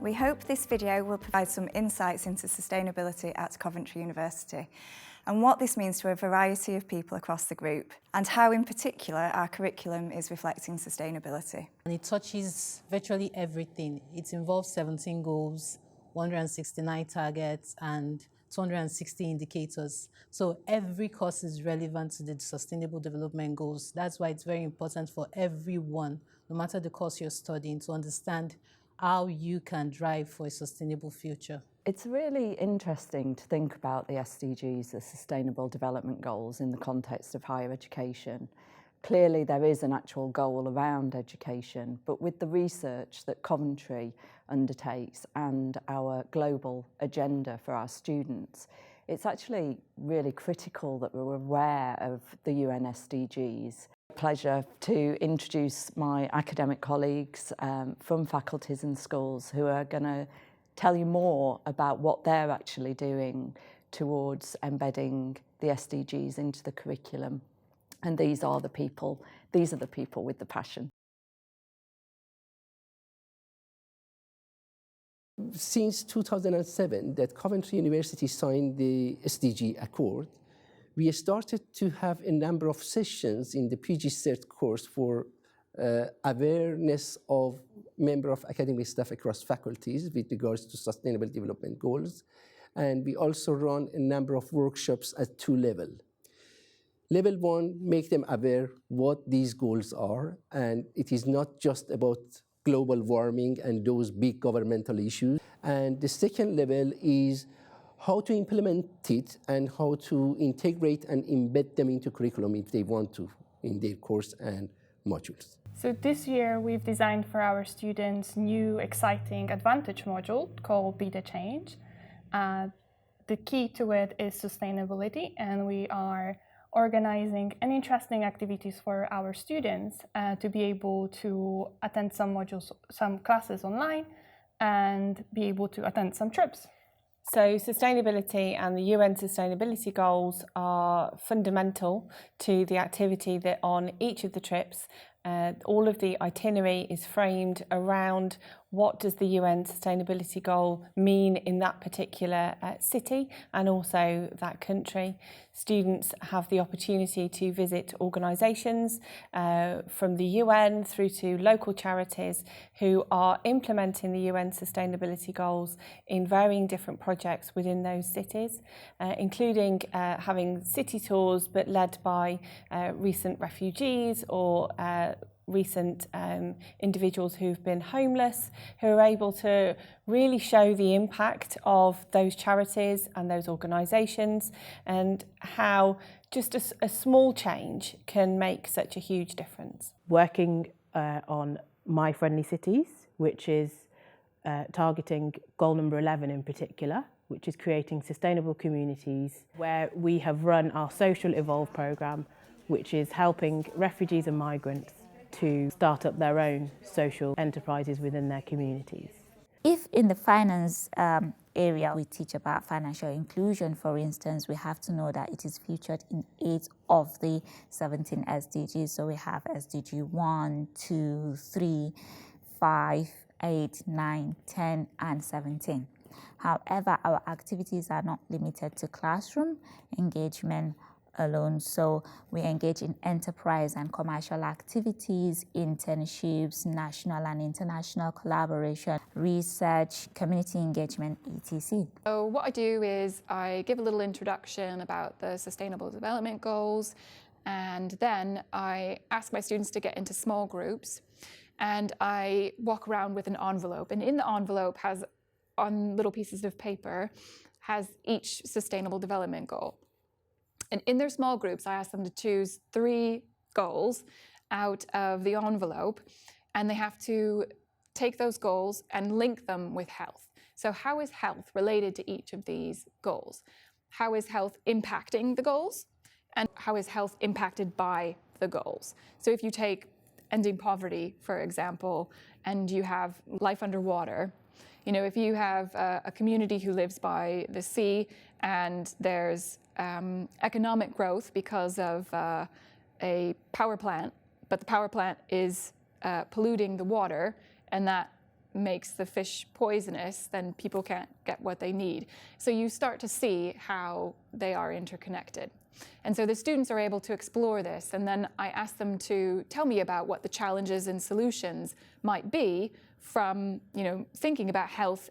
We hope this video will provide some insights into sustainability at Coventry University and what this means to a variety of people across the group, and how in particular our curriculum is reflecting sustainability. And it touches virtually everything. It involves 17 goals, 169 targets and 260 indicators. So every course is relevant to the Sustainable Development Goals. That's why it's very important for everyone, no matter the course you're studying, to understand how you can drive for a sustainable future. It's really interesting to think about the SDGs, the Sustainable Development Goals, in the context of higher education. Clearly there is an actual goal around education, but with the research that Coventry undertakes and our global agenda for our students, it's actually really critical that we're aware of the UN SDGs. Pleasure to introduce my academic colleagues from faculties and schools who are going to tell you more about what they're actually doing towards embedding the SDGs into the curriculum. And these are the people with the passion. Since 2007, that Coventry University signed the SDG Accord, we started to have a number of sessions in the PG Cert course for awareness of member of academic staff across faculties with regards to Sustainable Development Goals. And we also run a number of workshops at 2 levels. Level 1, make them aware what these goals are, and it is not just about global warming and those big governmental issues. And the second level is how to implement it and how to integrate and embed them into curriculum if they want to in their course and modules. So this year we've designed for our students new exciting Advantage module called Be the Change. The key to it is sustainability, and we are organizing an interesting activities for our students to be able to attend some modules, some classes online, and be able to attend some trips. So sustainability and the UN Sustainability Goals are fundamental to the activity that on each of the trips. All of the itinerary is framed around what does the UN Sustainability Goal mean in that particular city and also that country. Students have the opportunity to visit organisations from the UN through to local charities who are implementing the UN Sustainability Goals in varying different projects within those cities, including having city tours but led by recent refugees or recent individuals who've been homeless, who are able to really show the impact of those charities and those organisations and how just a small change can make such a huge difference. Working on My Friendly Cities, which is targeting goal number 11 in particular, which is creating sustainable communities, where we have run our Social Evolve programme, which is helping refugees and migrants to start up their own social enterprises within their communities. If in the finance area we teach about financial inclusion, for instance, we have to know that it is featured in 8 of the 17 SDGs. So we have SDG 1, 2, 3, 5, 8, 9, 10 and 17. However, our activities are not limited to classroom engagement alone. So we engage in enterprise and commercial activities, internships, national and international collaboration, research, community engagement, etc. So what I do is I give a little introduction about the Sustainable Development Goals, and then I ask my students to get into small groups, and I walk around with an envelope, and in the envelope has, on little pieces of paper, has each Sustainable Development Goal. And in their small groups, I ask them to choose 3 goals out of the envelope, and they have to take those goals and link them with health. So how is health related to each of these goals? How is health impacting the goals? And how is health impacted by the goals? So if you take ending poverty, for example, and you have life underwater, you know, if you have a community who lives by the sea and there's economic growth because of a power plant, but the power plant is polluting the water, and that makes the fish poisonous, then people can't get what they need. So you start to see how they are interconnected. And so the students are able to explore this, and then I ask them to tell me about what the challenges and solutions might be from, thinking about health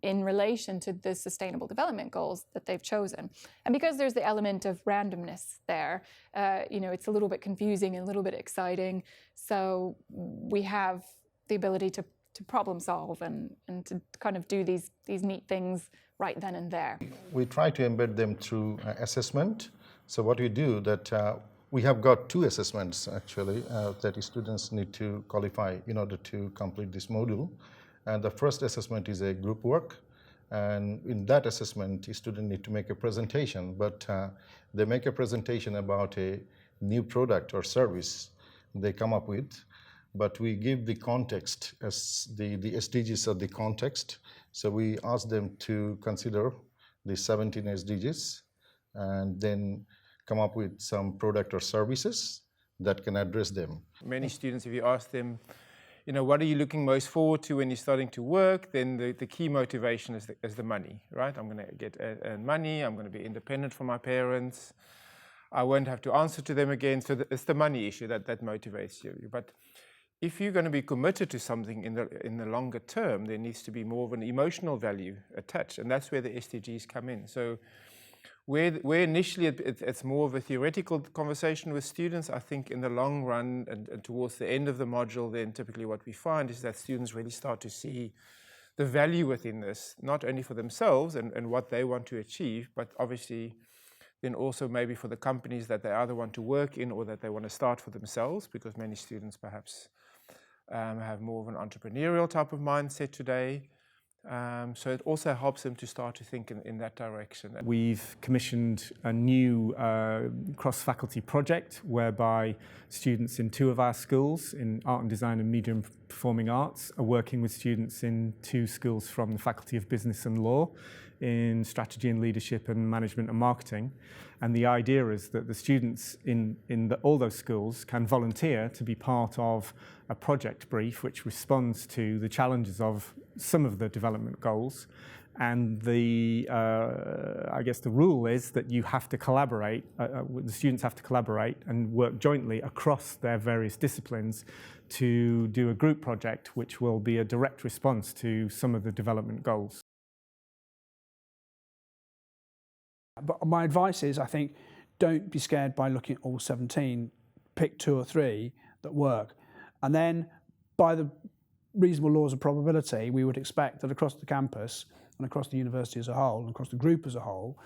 in relation to the Sustainable Development Goals that they've chosen. And because there's the element of randomness there, it's a little bit confusing and a little bit exciting. So we have the ability to problem solve and to kind of do these neat things right then and there. We try to embed them through assessment. So what we do that we have got 2 assessments actually that students need to qualify in order to complete this module. And the first assessment is a group work, and in that assessment, students need to make a presentation, but they make a presentation about a new product or service they come up with, but we give the context as the SDGs are the context. So we ask them to consider the 17 SDGs and then come up with some product or services that can address them. Many students, if you ask them, what are you looking most forward to when you're starting to work, then the key motivation is the money, right? I'm going to earn money, I'm going to be independent from my parents, I won't have to answer to them again. So it's the money issue that motivates you. But if you're going to be committed to something in the longer term, there needs to be more of an emotional value attached, and that's where the SDGs come in. So where initially it's more of a theoretical conversation with students, I think in the long run and towards the end of the module, then typically what we find is that students really start to see the value within this, not only for themselves and what they want to achieve, but obviously then also maybe for the companies that they either want to work in or that they want to start for themselves, because many students perhaps have more of an entrepreneurial type of mindset today. So it also helps them to start to think in that direction. We've commissioned a new cross-faculty project whereby students in 2 of our schools, in Art and Design and Media and Performing Arts, are working with students in 2 schools from the Faculty of Business and Law in Strategy and Leadership and Management and Marketing. And the idea is that the students in all those schools can volunteer to be part of a project brief which responds to the challenges of some of the development goals. And I guess the rule is that you have to collaborate, the students have to collaborate and work jointly across their various disciplines to do a group project which will be a direct response to some of the development goals. But my advice is, I think, don't be scared by looking at all 17. Pick 2 or 3 that work. And then, by the reasonable laws of probability, we would expect that across the campus and across the university as a whole and across the group as a whole,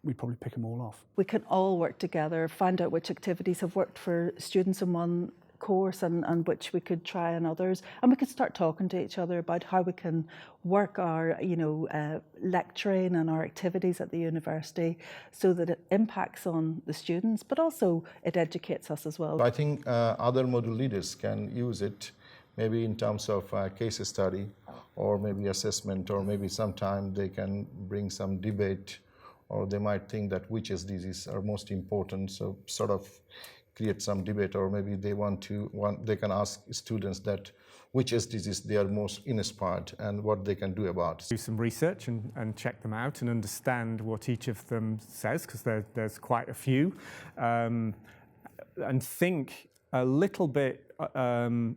we'd probably pick them all off. We can all work together, find out which activities have worked for students in one course and which we could try in others, and we could start talking to each other about how we can work our lecturing and our activities at the university so that it impacts on the students, but also it educates us as well. I think other module leaders can use it maybe in terms of case study or maybe assessment, or maybe sometime they can bring some debate, or they might think that which SDGs are most important, so sort of create some debate, or maybe they can ask students that which SDGs they are most inspired and what they can do about it. Do some research and check them out and understand what each of them says, because there's quite a few, and think a little bit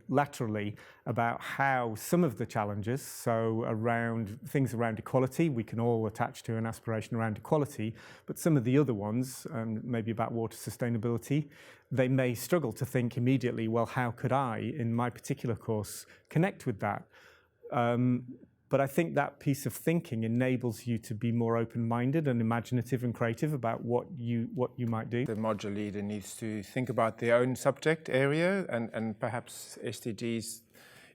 laterally about how some of the challenges, so things around equality, we can all attach to an aspiration around equality, but some of the other ones, maybe about water sustainability, they may struggle to think immediately, well, how could I, in my particular course, connect with that? But I think that piece of thinking enables you to be more open-minded and imaginative and creative about what you might do. The module leader needs to think about their own subject area, and perhaps SDGs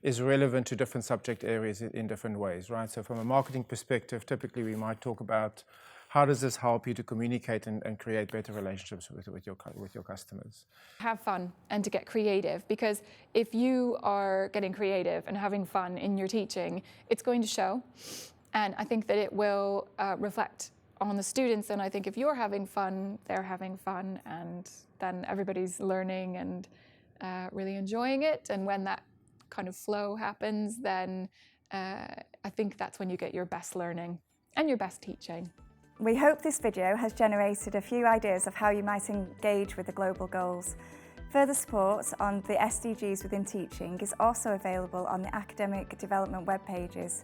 is relevant to different subject areas in different ways, right? So from a marketing perspective, typically we might talk about how does this help you to communicate and create better relationships with your customers? Have fun and to get creative, because if you are getting creative and having fun in your teaching, it's going to show. And I think that it will reflect on the students. And I think if you're having fun, they're having fun, and then everybody's learning and really enjoying it. And when that kind of flow happens, then I think that's when you get your best learning and your best teaching. We hope this video has generated a few ideas of how you might engage with the global goals. Further support on the SDGs within teaching is also available on the academic development web pages.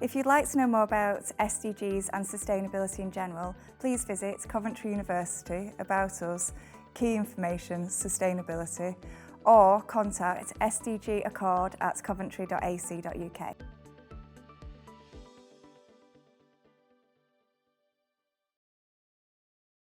If you'd like to know more about SDGs and sustainability in general, please visit Coventry University, About Us, Key Information, Sustainability, or contact sdgaccord@coventry.ac.uk.